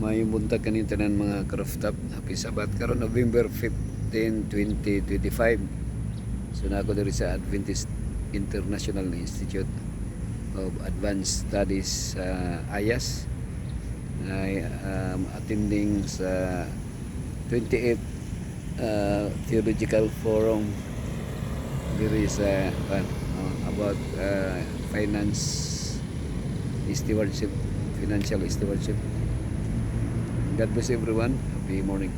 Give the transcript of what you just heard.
May buntag kanin tanan mga crofttop. Happy Sabat karon November 15, 2025. So na ako diri sa Adventist International Institute of Advanced Studies sa AIIAS. Ay attending sa 28th Theological Forum diri sa about financial stewardship. God bless everyone. Happy morning.